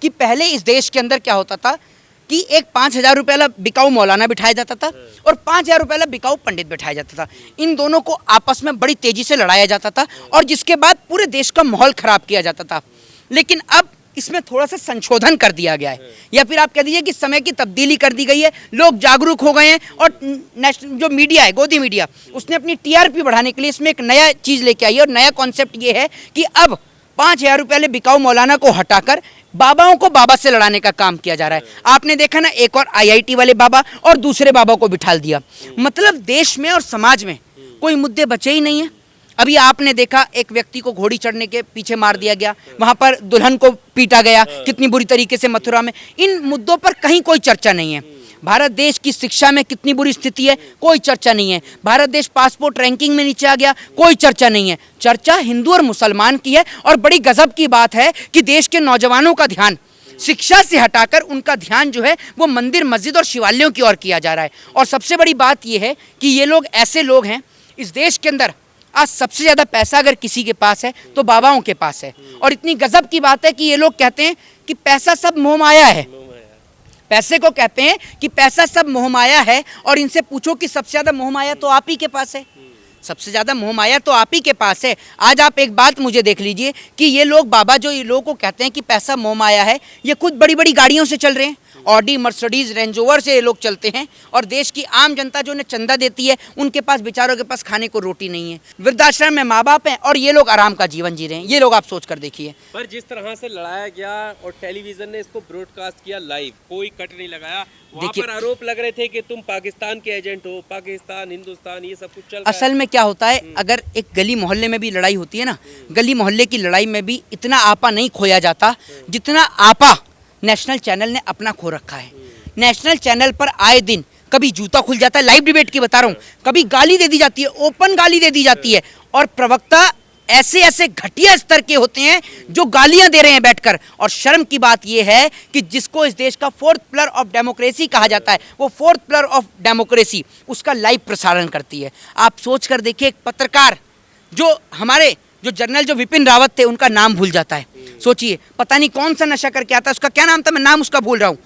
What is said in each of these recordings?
कि पहले इस देश के अंदर क्या होता था कि एक 5,000 रुपये वाला बिकाऊ मौलाना बिठाया जाता था और 5,000 रुपये वाला बिकाऊ पंडित बिठाया जाता था। इन दोनों को आपस में बड़ी तेजी से लड़ाया जाता था और जिसके बाद पूरे देश का माहौल खराब किया जाता था। लेकिन अब इसमें थोड़ा सा संशोधन कर दिया गया है, या फिर आप कह दीजिए कि समय की तब्दीली कर दी गई है। लोग जागरूक हो गए हैं और जो मीडिया है, गोदी मीडिया, उसने अपनी टीआरपी बढ़ाने के लिए इसमें एक नया चीज़ लेके आई है। और नया कॉन्सेप्ट ये है कि अब 5,000 रुपये वाले बिकाऊ मौलाना को हटाकर बाबाओं को बाबा से लड़ाने का काम किया जा रहा है। आपने देखा ना, एक और आईआईटी वाले बाबा और दूसरे बाबा को बिठाल दिया। मतलब देश में और समाज में कोई मुद्दे बचे ही नहीं है। अभी आपने देखा एक व्यक्ति को घोड़ी चढ़ने के पीछे मार दिया गया, वहां पर दुल्हन को पीटा गया कितनी बुरी तरीके से मथुरा में। इन मुद्दों पर कहीं कोई चर्चा नहीं है। भारत देश की शिक्षा में कितनी बुरी स्थिति है, कोई चर्चा नहीं है। भारत देश पासपोर्ट रैंकिंग में नीचे आ गया, कोई चर्चा नहीं है। चर्चा हिंदू और मुसलमान की है। और बड़ी गजब की बात है कि देश के नौजवानों का ध्यान शिक्षा से हटाकर उनका ध्यान जो है वो मंदिर, मस्जिद और शिवालयों की ओर किया जा रहा है। और सबसे बड़ी बात यह है कि ये लोग ऐसे लोग हैं, इस देश के अंदर आज सबसे ज़्यादा पैसा अगर किसी के पास है तो बाबाओं के पास है। और इतनी गजब की बात है कि ये लोग कहते हैं कि पैसा सब मोह माया है। पैसे को कहते हैं कि पैसा सब मोह माया है। और इनसे पूछो कि सबसे ज़्यादा मोह माया तो आप ही के पास है, सबसे ज़्यादा मोह माया तो आप ही के पास है। आज आप एक बात मुझे देख लीजिए कि ये लोग बाबा जो ये लोगों को कहते हैं कि पैसा मोह माया है, ये खुद बड़ी बड़ी गाड़ियों से चल रहे हैं। ऑडी, मर्सिडीज, रेंज रोवर से ये लोग चलते हैं। और देश की आम जनता जो उन्हें चंदा देती है, उनके पास बेचारों के पास खाने को रोटी नहीं है। वृद्धाश्रम में माँ बाप हैं और ये लोग आराम का जीवन जी रहे हैं। ये लोग आप सोच कर देखिए। पर जिस तरह से लड़ाया गया और टेलीविजन ने इसको ब्रॉडकास्ट किया लाइव, कोई कट नहीं लगाया। वहाँ पर आरोप लग रहे थे कि तुम पाकिस्तान के एजेंट हो, पाकिस्तान, हिंदुस्तान, ये सब कुछ चल रहा है। असल में क्या होता है, अगर एक गली मोहल्ले में भी लड़ाई होती है ना, गली मोहल्ले की लड़ाई में भी इतना आपा नहीं खोया जाता जितना आपा नेशनल चैनल ने अपना खो रखा है। नेशनल चैनल पर आए दिन कभी जूता खुल जाता है, लाइव डिबेट की बता रहा हूँ, कभी गाली दे दी जाती है, ओपन गाली दे दी जाती है। और प्रवक्ता ऐसे ऐसे घटिया स्तर के होते हैं जो गालियां दे रहे हैं बैठकर। और शर्म की बात यह है कि जिसको इस देश का फोर्थ पिलर ऑफ डेमोक्रेसी कहा जाता है, वो फोर्थ पिलर ऑफ डेमोक्रेसी उसका लाइव प्रसारण करती है। आप सोच कर देखिए, एक पत्रकार जो हमारे जो जनरल जो विपिन रावत थे, उनका नाम भूल जाता है। सोचिए, पता नहीं कौन सा नशा करके आता है, उसका क्या नाम था, मैं नाम उसका भूल रहा हूँ,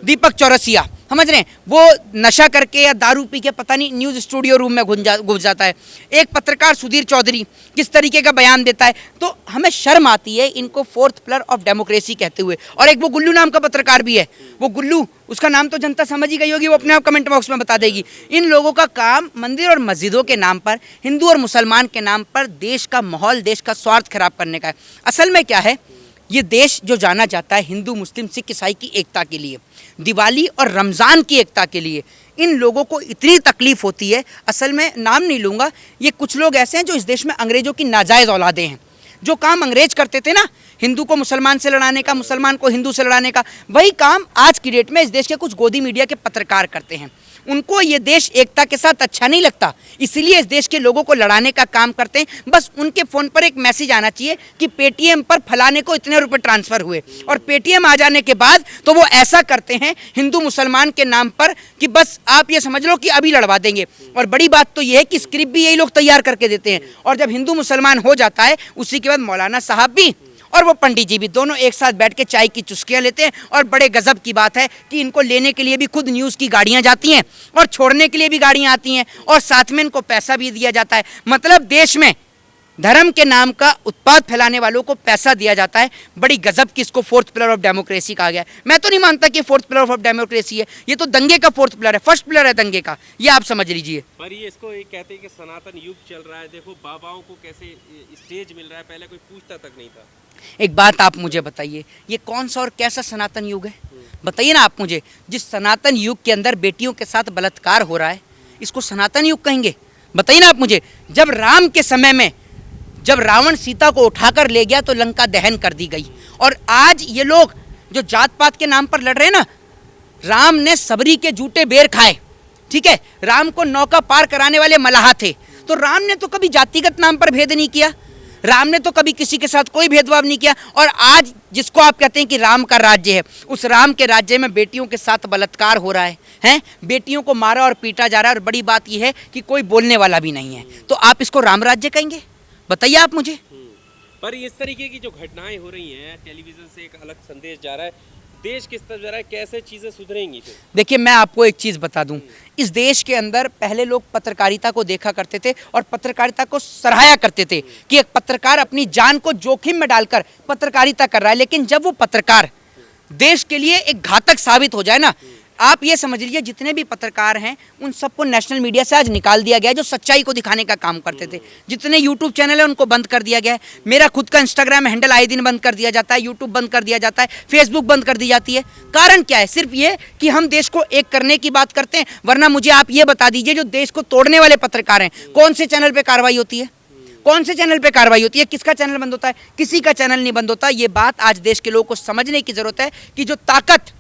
दीपक चौरसिया, समझ रहे हैं। वो नशा करके या दारू पी के पता नहीं न्यूज़ स्टूडियो रूम में घुस जाता है। एक पत्रकार सुधीर चौधरी किस तरीके का बयान देता है, तो हमें शर्म आती है इनको फोर्थ पिलर ऑफ डेमोक्रेसी कहते हुए। और एक वो गुल्लू नाम का पत्रकार भी है, वो गुल्लू, उसका नाम तो जनता समझ ही गई होगी, वो अपने आप कमेंट बॉक्स में बता देगी। इन लोगों का काम मंदिर और मस्जिदों के नाम पर, हिंदू और मुसलमान के नाम पर देश का माहौल, देश का स्वार्थ खराब करने का है। असल में क्या है, ये देश जो जाना जाता है हिंदू, मुस्लिम, सिख, ईसाई की एकता के लिए, दिवाली और रमज़ान की एकता के लिए, इन लोगों को इतनी तकलीफ होती है। असल में नाम नहीं लूँगा, ये कुछ लोग ऐसे हैं जो इस देश में अंग्रेज़ों की नाजायज़ औलादें हैं। जो काम अंग्रेज करते थे ना, हिंदू को मुसलमान से लड़ाने का, मुसलमान को हिंदू से लड़ाने का, वही काम आज की डेट में इस देश के कुछ गोदी मीडिया के पत्रकार करते हैं। उनको ये देश एकता के साथ अच्छा नहीं लगता, इसलिए इस देश के लोगों को लड़ाने का काम करते हैं। बस उनके फ़ोन पर एक मैसेज आना चाहिए कि पेटीएम पर फलाने को इतने रुपए ट्रांसफ़र हुए, और पेटीएम आ जाने के बाद तो वो ऐसा करते हैं हिंदू मुसलमान के नाम पर कि बस आप ये समझ लो कि अभी लड़वा देंगे। और बड़ी बात तो ये है कि स्क्रिप्ट भी यही लोग तैयार करके देते हैं। और जब हिंदू मुसलमान हो जाता है, उसी के बाद मौलाना साहब भी और वो पंडित जी भी दोनों एक साथ बैठ के चाय की चुस्कियाँ लेते हैं। और बड़े गजब की बात है कि इनको लेने के लिए भी खुद न्यूज़ की गाड़ियाँ जाती हैं और छोड़ने के लिए भी गाड़ियाँ आती हैं, और साथ में इनको पैसा भी दिया जाता है। मतलब देश में धर्म के नाम का उत्पाद फैलाने वालों को पैसा दिया जाता है। बड़ी गजब की इसको फोर्थ पिलर ऑफ डेमोक्रेसी कहा गया है। मैं तो नहीं मानता कि फोर्थ पिलर ऑफ डेमोक्रेसी है, ये तो दंगे का फोर्थ पिलर है, फर्स्ट पिलर है दंगे का, ये आप समझ लीजिए। पर ये इसको ये कहते हैं कि सनातन युग चल रहा है। देखो बाबाओं को कैसे स्टेज मिल रहा है, पहले कोई पूछता तक नहीं था। एक बात आप मुझे बताइए, ये कौन सा और कैसा सनातन युग है, बताइए ना आप मुझे। जिस सनातन युग के अंदर बेटियों के साथ बलात्कार हो रहा है, इसको सनातन युग कहेंगे? बताइए ना आप मुझे। जब राम के समय में जब रावण सीता को उठाकर ले गया तो लंका दहन कर दी गई। और आज ये लोग जो जात पात के नाम पर लड़ रहे हैं ना, राम ने सबरी के जूते बेर खाए, ठीक है, राम को नौका पार कराने वाले मलाह थे। तो राम ने तो कभी जातिगत नाम पर भेद नहीं किया, राम ने तो कभी किसी के साथ कोई भेदभाव नहीं किया। और आज जिसको आप कहते हैं कि राम का राज्य है, उस राम के राज्य में बेटियों के साथ बलात्कार हो रहा है, हैं, बेटियों को मारा और पीटा जा रहा है। और बड़ी बात यह है कि कोई बोलने वाला भी नहीं है। तो आप इसको राम राज्य कहेंगे? बताइए आप मुझे। पर इस तरीके की जो घटनाएं हो रही हैं, टेलीविजन से एक अलग संदेश जा रहा है, देश किस तरफ जा रहा है, कैसे चीजें सुधरेंगी फिर? देखिए मैं आपको एक चीज़ बता दूं, इस देश के अंदर पहले लोग पत्रकारिता को देखा करते थे और पत्रकारिता को सराहाया करते थे कि एक पत्रकार अपनी जान को जोखिम में डालकर पत्रकारिता कर रहा है। लेकिन जब वो पत्रकार देश के लिए एक घातक साबित हो जाए ना, आप ये समझ लीजिए जितने भी पत्रकार हैं उन सबको नेशनल मीडिया से आज निकाल दिया गया है, जो सच्चाई को दिखाने का काम करते थे। जितने यूट्यूब चैनल है उनको बंद कर दिया गया है। मेरा खुद का इंस्टाग्राम हैंडल आए दिन बंद कर दिया जाता है, यूट्यूब बंद कर दिया जाता है, फेसबुक बंद कर दी जाती है। कारण क्या है? सिर्फ ये कि हम देश को एक करने की बात करते हैं। वरना मुझे आप ये बता दीजिए, जो देश को तोड़ने वाले पत्रकार हैं, कौन से चैनल पर कार्रवाई होती है? कौन से चैनल पे कार्रवाई होती है? किसका चैनल बंद होता है? किसी का चैनल नहीं बंद होता। ये बात आज देश के लोगों को समझने की जरूरत है कि जो ताकत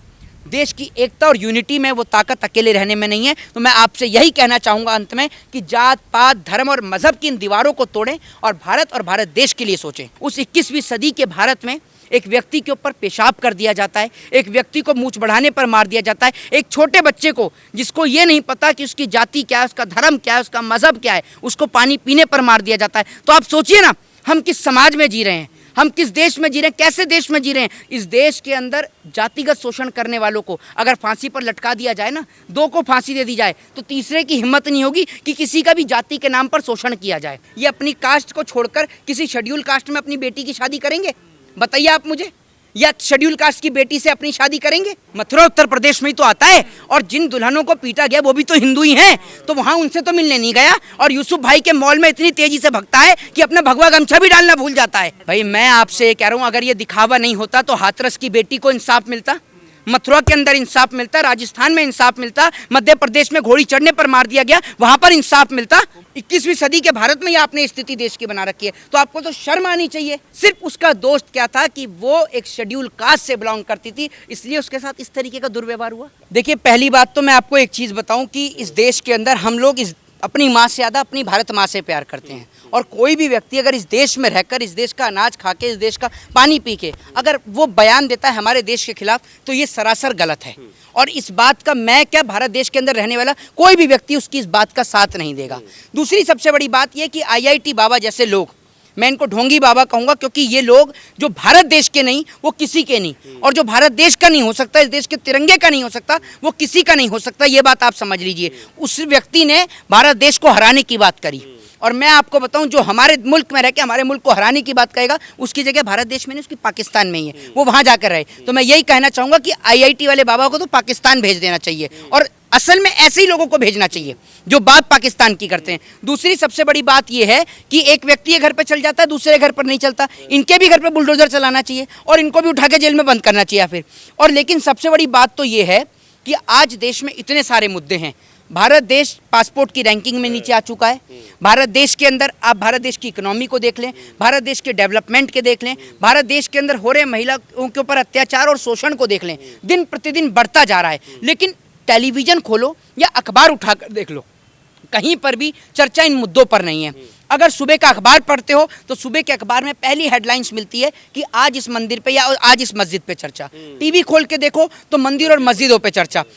देश की एकता और यूनिटी में, वो ताकत अकेले रहने में नहीं है। तो मैं आपसे यही कहना चाहूँगा अंत में कि जात पात धर्म और मजहब की इन दीवारों को तोड़ें और भारत देश के लिए सोचें। उस 21वीं सदी के भारत में एक व्यक्ति के ऊपर पेशाब कर दिया जाता है, एक व्यक्ति को मूंछ बढ़ाने पर मार दिया जाता है, एक छोटे बच्चे को जिसको ये नहीं पता कि उसकी जाति क्या है, उसका धर्म क्या है, उसका मजहब क्या है, उसको पानी पीने पर मार दिया जाता है। तो आप सोचिए ना, हम किस समाज में जी रहे हैं, हम किस देश में जी रहे हैं, कैसे देश में जी रहे हैं। इस देश के अंदर जातिगत शोषण करने वालों को अगर फांसी पर लटका दिया जाए ना, 2 को फांसी दे दी जाए, तो तीसरे की हिम्मत नहीं होगी कि किसी का भी जाति के नाम पर शोषण किया जाए। ये अपनी कास्ट को छोड़कर किसी शेड्यूल कास्ट में अपनी बेटी की शादी करेंगे? बताइए आप मुझे। या शेड्यूल कास्ट की बेटी से अपनी शादी करेंगे? मथुरा उत्तर प्रदेश में ही तो आता है। और जिन दुल्हनों को पीटा गया वो भी तो हिंदू ही हैं, तो वहां उनसे तो मिलने नहीं गया। और यूसुफ भाई के मॉल में इतनी तेजी से भगता है कि अपना भगवा गमछा भी डालना भूल जाता है। भाई मैं आपसे कह रहा हूँ, अगर ये दिखावा नहीं होता तो हाथरस की बेटी को इंसाफ मिलता, मथुरा के अंदर इंसाफ मिलता, राजस्थान में इंसाफ मिलता, मध्य प्रदेश में घोड़ी चढ़ने पर मार दिया गया, वहां पर इंसाफ मिलता। 21वीं सदी के भारत में ही आपने स्थिति देश की बना रखी है, तो आपको तो शर्म आनी चाहिए। सिर्फ उसका दोस्त क्या था कि वो एक शेड्यूल कास्ट से बिलोंग करती थी, इसलिए उसके साथ इस तरीके का दुर्व्यवहार हुआ। देखिए पहली बात तो मैं आपको एक चीज बताऊं कि इस देश के अंदर हम लोग अपनी माँ से ज़्यादा अपनी भारत माँ से प्यार करते हैं। और कोई भी व्यक्ति अगर इस देश में रहकर, इस देश का अनाज खा के, इस देश का पानी पी के अगर वो बयान देता है हमारे देश के खिलाफ, तो ये सरासर गलत है। और इस बात का मैं क्या, भारत देश के अंदर रहने वाला कोई भी व्यक्ति उसकी इस बात का साथ नहीं देगा। दूसरी सबसे बड़ी बात ये कि IIT बाबा जैसे लोग, मैं इनको ढोंगी बाबा कहूँगा, क्योंकि ये लोग जो भारत देश के नहीं वो किसी के नहीं, और जो भारत देश का नहीं हो सकता, इस देश के तिरंगे का नहीं हो सकता, वो किसी का नहीं हो सकता। ये बात आप समझ लीजिए। उस व्यक्ति ने भारत देश को हराने की बात करी, और मैं आपको बताऊं, जो हमारे मुल्क में रह के हमारे मुल्क को हराने की बात करेगा, उसकी जगह भारत देश में नहीं, उसकी पाकिस्तान में ही है, वो वहाँ जाकर रहे। तो मैं यही कहना चाहूँगा कि IIT वाले बाबा को तो पाकिस्तान भेज देना चाहिए, और असल में ऐसे ही लोगों को भेजना चाहिए जो बात पाकिस्तान की करते हैं। दूसरी सबसे बड़ी बात यह है कि एक व्यक्ति के घर पे चल जाता है, दूसरे घर पर नहीं चलता। इनके भी घर पे बुलडोजर चलाना चाहिए और इनको भी उठा के जेल में बंद करना चाहिए फिर। और लेकिन सबसे बड़ी बात तो ये है कि आज देश में इतने सारे मुद्दे हैं। भारत देश पासपोर्ट की रैंकिंग में नीचे आ चुका है। भारत देश के अंदर आप भारत देश की इकोनॉमी को देख लें, भारत देश के डेवलपमेंट के देख लें, भारत देश के अंदर हो रहे महिलाओं के ऊपर अत्याचार और शोषण को देख लें, दिन प्रतिदिन बढ़ता जा रहा है। लेकिन टेलीविज़न खोलो या अखबार उठाकर देख लो, कहीं पर भी चर्चा इन मुद्दों पर नहीं है। अगर सुबह का अखबार पढ़ते हो तो सुबह के अखबार में पहली हेडलाइंस मिलती है कि आज इस मंदिर पे या आज इस मस्जिद पे चर्चा। टीवी खोल के देखो तो मंदिर और मस्जिदों पे चर्चा।